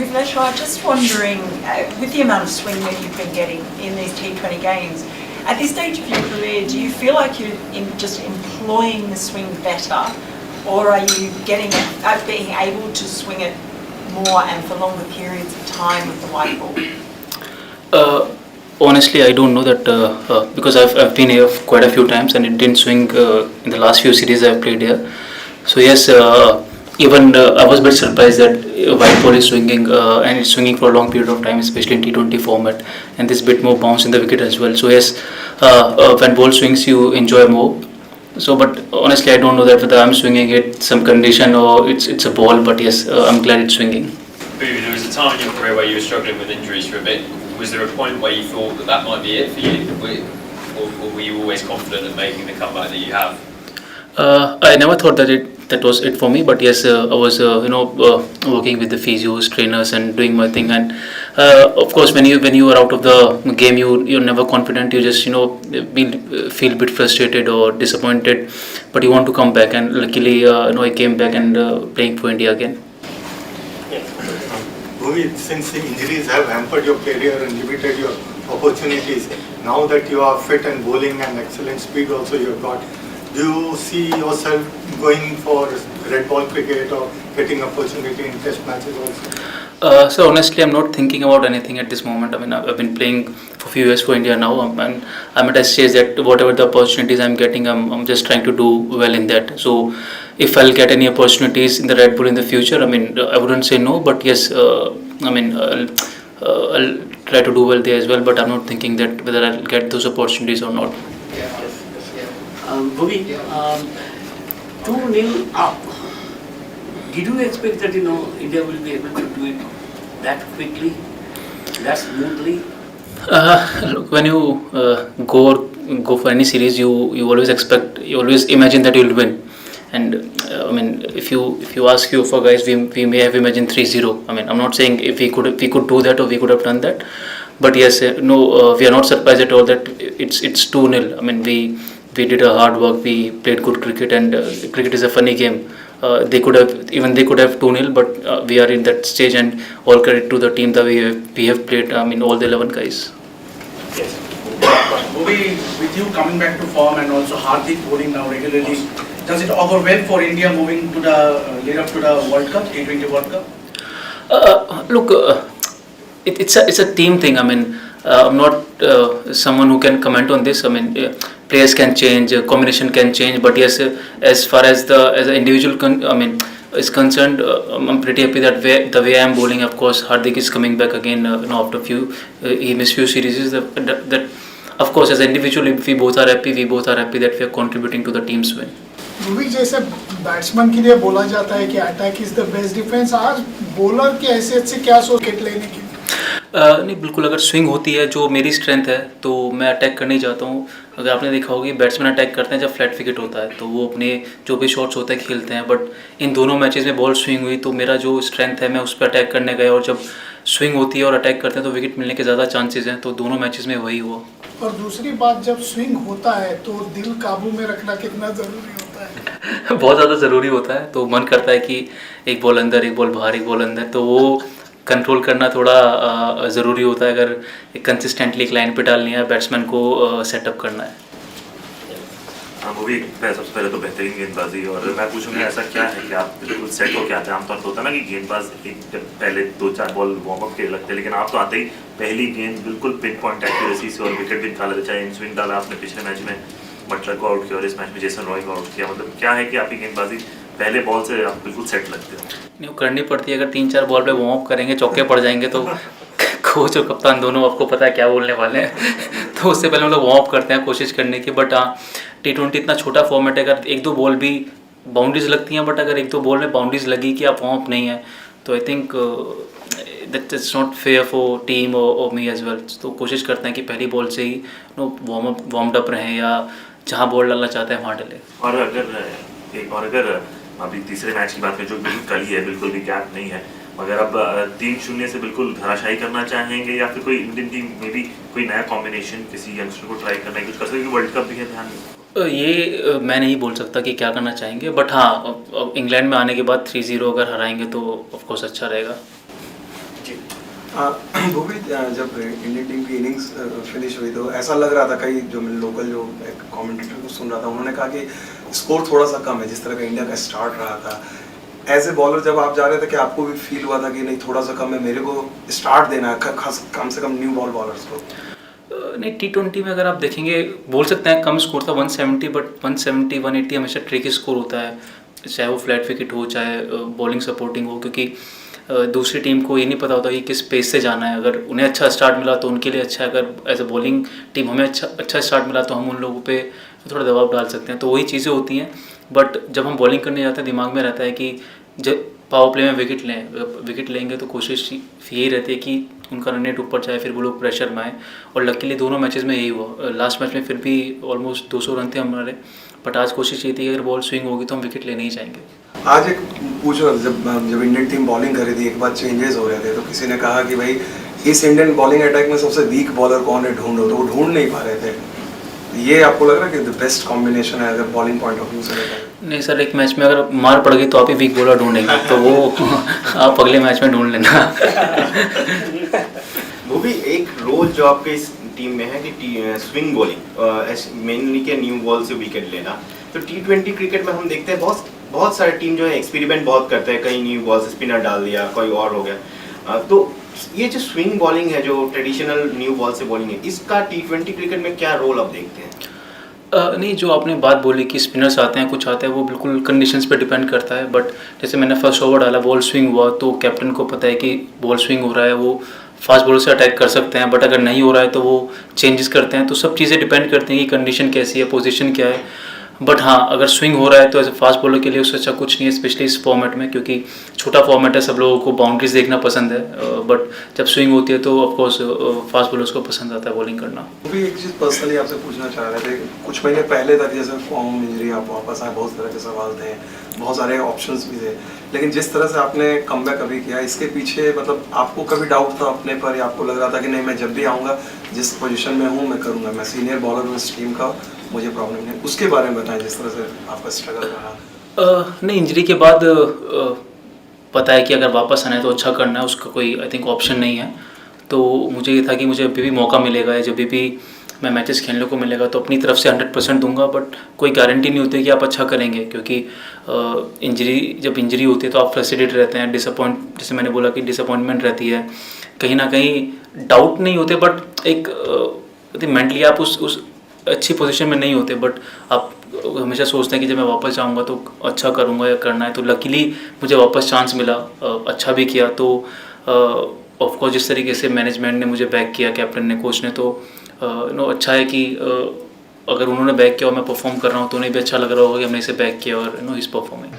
Bhuvnesh, I'm just wondering, with the amount of swing that you've been getting in these T20 games, at this stage of your career, do you feel like you're just employing the swing better, or are you getting it, being able to swing it more and for longer periods of time with the white ball? Honestly, I don't know that because I've been here quite a few times and it didn't swing in the last few series I've played here. So yes, even I was a bit surprised that white ball is swinging and it's swinging for a long period of time, especially in T20 format, and there's a bit more bounce in the wicket as well. So yes, when ball swings, you enjoy more. So, but honestly, I don't know that whether I'm swinging it some condition or it's a ball. But yes, I'm glad it's swinging. There was a time in your career where you were struggling with injuries for a bit. Was there a point where you thought that might be it for you, or were you always confident of making the comeback that you have? I never thought that was it for me, but yes, I was working with the physios, trainers, and doing my thing. And of course, when you are out of the game, you're never confident. You just feel a bit frustrated or disappointed, but you want to come back. And luckily, I came back and playing for India again. Bhuvi, since the injuries have hampered your career and limited your opportunities, now that you are fit and bowling and excellent speed also you have got, do you see yourself going for red ball cricket or getting opportunity in test matches also? So honestly, I'm not thinking about anything at this moment. I mean, I've been playing for a few years for India now, and I'm at a stage that whatever the opportunities I'm getting, I'm just trying to do well in that. So if I'll get any opportunities in the Red Bull in the future, I mean, I wouldn't say no, but yes, I mean, I'll try to do well there as well. But I'm not thinking that whether I'll get those opportunities or not. Bhuvi, 2-0 up. Did you expect that India will be able to do it that quickly, that smoothly? Look, when you go for any series, you always imagine that you'll win. And I mean, if you ask few of our guys, we may have imagined 3-0. I mean, I'm not saying if we could do that or we could have done that, but yes, we are not surprised at all that it's 2-0. I mean, we did a hard work, we played good cricket, and cricket is a funny game. They could have 2-0, but we are in that stage, and all credit to the team that we have played. I mean, all the 11 guys. Yes. Bhuvi, with you coming back to form and also Hardik bowling now regularly, does it augur well for India moving to the lead up to the World Cup, T20 World Cup? Look, it's a team thing. I mean, I'm not someone who can comment on this. I mean, players can change, combination can change, but yes, as far as an individual is concerned, I'm pretty happy that the way I'm bowling. Of course, Hardik is coming back again after he missed few series. That of course, as an individual, if we both are happy that we are contributing to the team's win. Bhuvi, जैसे batsman के लिए बोला जाता है कि attack is the best defence, आज bowler की हैसियत से क्या सोच विकेट लेने की? नहीं, बिल्कुल, अगर स्विंग होती है जो मेरी स्ट्रेंथ है तो मैं अटैक करने ही जाता हूँ. अगर आपने देखा होगा बैट्समैन अटैक करते हैं जब फ्लैट विकेट होता है तो वो अपने जो भी शॉट्स होते हैं खेलते हैं, बट इन दोनों मैचेस में बॉल स्विंग हुई तो मेरा जो स्ट्रेंथ है मैं उस पर अटैक करने गया, और जब स्विंग होती है और अटैक करते हैं तो विकेट मिलने के ज़्यादा चांसेस हैं, तो दोनों मैचेस में वही हुआ. और दूसरी बात, जब स्विंग होता है तो दिल काबू में रखना कितना ज़रूरी होता है? बहुत ज़्यादा ज़रूरी होता है. तो मन करता है कि एक बॉल अंदर, एक बॉल बाहर, एक बॉल अंदर, तो वो कंट्रोल करना थोड़ा ज़रूरी होता है. अगर कंसिस्टेंटली एक लाइन पे डालनी है, बैट्समैन को सेटअप करना है. वो भी सबसे पहले तो बेहतरीन गेंदबाजी, और मैं पूछूंगा ऐसा क्या है कि आप बिल्कुल सेट हो के आते हैं? आमतौर पर होता है ना कि गेंदबाज पहले 2-4 बॉल वार्म अप के लगते हैं, लेकिन आप तो आते ही पहली गेंद बिल्कुल पिन पॉइंट एक्यूरेसी से, और विकेट भी निकाला, चाहे इन स्विंग डाला आपने पिछले मैच में बटलर को आउट किया और इस मैच में जेसन रॉय को आउट किया. मतलब क्या है कि आपकी गेंदबाजी पहले बॉल से आप बिल्कुल सेट लगते हो? नहीं, वो करनी पड़ती है. अगर 3-4 बॉल पे वार्म अप करेंगे, चौके पड़ जाएंगे तो कोच और कप्तान दोनों आपको पता है क्या बोलने वाले हैं. तो उससे पहले हम लोग वार्म अप करते हैं कोशिश करने की. बट हाँ, T20 इतना छोटा फॉर्मेट है, अगर 1-2 बॉल भी बाउंड्रीज लगती हैं, बट अगर 1-2 बॉल में बाउंड्रीज लगी कि आप वार्म अप नहीं है, तो I think that is not fair for team और मी एज वेल. तो कोशिश करते हैं कि पहली बॉल से ही वार्म अप रहें, या जहाँ बॉल डालना चाहते हैं वहाँ डालें. और अगर अभी तीसरे मैच की बात करें जो बिल्कुल कल ही है, बिल्कुल भी गैप नहीं है, मगर अब 3-0 से बिल्कुल धराशायी करना चाहेंगे, या फिर कोई इंडियन टीम में भी कोई नया कॉम्बिनेशन किसी यंगस्टर को ट्राई करना है, कुछ कर सकते? वर्ल्ड कप भी है ध्यान में. ये मैं नहीं बोल सकता कि क्या करना चाहेंगे, बट हाँ, इंग्लैंड में आने के बाद 3-0 अगर हराएंगे तो ऑफकोर्स अच्छा रहेगा. भूवी, जब इंडियन टीम की इनिंग्स फिनिश हुई तो ऐसा लग रहा था, कई जो लोकल जो एक कमेंटेटर को सुन रहा था उन्होंने कहा कि स्कोर थोड़ा सा कम है जिस तरह का इंडिया का स्टार्ट रहा था। एज ए बॉलर जब आप जा रहे थे कि आपको भी फील हुआ था कि नहीं थोड़ा सा कम है, मेरे को स्टार्ट देना है कम से कम न्यू बॉलर्स को? नहीं, T20 में अगर आप देखेंगे बोल सकते हैं कम स्कोर था 170, बट 170 180 हमेशा ट्रिकी स्कोर होता है, चाहे वो फ्लैट विकेट हो चाहे बॉलिंग सपोर्टिंग हो, क्योंकि दूसरी टीम को ये नहीं पता होता कि किस पेस से जाना है। अगर उन्हें अच्छा स्टार्ट मिला तो उनके लिए अच्छा है, अगर एज ए बॉलिंग टीम हमें अच्छा स्टार्ट मिला तो हम उन लोगों पे थोड़ा दबाव डाल सकते हैं, तो वही चीज़ें होती हैं। बट जब हम बॉलिंग करने जाते हैं दिमाग में रहता है कि जब पावर प्ले में विकेट लेंगे तो कोशिश यही रहती है कि उनका रन रेट ऊपर जाए, फिर वो लोग प्रेशर में आए, और लकीली दोनों मैचेस में यही हुआ। लास्ट मैच में फिर भी ऑलमोस्ट 200 रन थे हमारे, बट आज कोशिश ये थी कि अगर बॉल स्विंग होगी तो हम विकेट लेने ही जाएंगे। आज एक पूछ रहा था, जब इंडियन टीम बॉलिंग कर रही थी एक बार चेंजेस हो रहे थे तो किसी ने कहा कि भाई इस इंडियन बॉलिंग अटैक में सबसे वीक बॉलर कौन है, ढूंढो, तो वो ढूंढ नहीं पा रहे थे। ये आपको लग रहा है कि द बेस्ट कॉम्बिनेशन है अगर बॉलिंग पॉइंट ऑफ व्यू से देखा? नहीं सर, एक मैच में अगर मार पड़ गई तो आप ही वीक बॉलर ढूंढेंगे, तो वो आप अगले मैच में ढूंढ लेना। वो भी एक रोल जो आपके इस टीम में है कि स्विंग बॉलिंग, मेनली के न्यू बॉल से विकेट लेना। तो T20 क्रिकेट में हम देखते हैं बहुत सारे टीम जो है एक्सपेरिमेंट बहुत करते हैं, कहीं न्यू बॉल से स्पिनर डाल दिया, कोई और हो गया। तो ये जो स्विंग बॉलिंग है, जो ट्रेडिशनल न्यू बॉल से बॉलिंग है, इसका T20 क्रिकेट में क्या रोल आप देखते हैं? नहीं, जो आपने बात बोली कि स्पिनर्स आते हैं कुछ आते हैं, वो बिल्कुल कंडीशंस पे डिपेंड करता है। बट जैसे मैंने फर्स्ट ओवर डाला, बॉल स्विंग हुआ, तो कैप्टन को पता है कि बॉल स्विंग हो रहा है, वो फास्ट बॉलर से अटैक कर सकते हैं। बट अगर नहीं हो रहा है तो वो चेंजेस करते हैं। तो सब चीज़ें डिपेंड करती हैं कि कंडीशन कैसी है, पोजीशन क्या है। बट हाँ, अगर स्विंग हो रहा है तो एज ए फास्ट बॉलर के लिए उससे अच्छा कुछ नहीं है, स्पेशली इस फॉर्मेट में, क्योंकि छोटा फॉर्मेट है, सब लोगों को बाउंड्रीज देखना पसंद है। बट जब स्विंग होती है तो ऑफकोर्स फास्ट बॉलर्स को पसंद आता है बॉलिंग करना। वो भी एक चीज़ पर्सनली आपसे पूछना चाह रहे थे, कुछ महीने पहले तक जैसे फॉर्म इंजरी आप वापस आए, बहुत तरह के सवाल थे, बहुत सारे ऑप्शंस भी थे, लेकिन जिस तरह से आपने कमबैक अभी किया, इसके पीछे मतलब आपको कभी डाउट था अपने पर, या आपको लग रहा था कि नहीं मैं जब भी आऊँगा जिस पोजीशन में हूँ मैं करूँगा, मैं सीनियर बॉलर हूँ इस टीम का, मुझे प्रॉब्लम नहीं? उसके बारे में बताएं, जिस तरह से आपका स्ट्रगल रहा। नहीं, इंजरी के बाद पता है कि अगर वापस आना है तो अच्छा करना है, उसका कोई आई थिंक ऑप्शन नहीं है। तो मुझे ये था कि मुझे अभी भी मौका मिलेगा, जब भी मैं मैचेस खेलने को मिलेगा तो अपनी तरफ से 100% दूंगा। बट कोई गारंटी नहीं होती कि आप अच्छा करेंगे, क्योंकि जब इंजरी होती है तो आप फ्रस्ट्रेटेड रहते हैं, जैसे मैंने बोला कि डिसअपॉइंटमेंट रहती है, कहीं ना कहीं डाउट नहीं होते, बट एक मेंटली आप उस अच्छी पोजीशन में नहीं होते। बट आप हमेशा सोचते हैं कि जब मैं वापस जाऊंगा तो अच्छा करूंगा या करना है। तो लकीली मुझे वापस चांस मिला, अच्छा भी किया। तो ऑफकोर्स जिस तरीके से मैनेजमेंट ने मुझे बैक किया, कैप्टन ने, कोच ने, तो अच्छा है कि अगर उन्होंने बैक किया और मैं परफॉर्म कर रहा हूँ तो उन्हें भी अच्छा लग रहा होगा कि हमने इसे बैक किया और इज परफॉर्मिंग।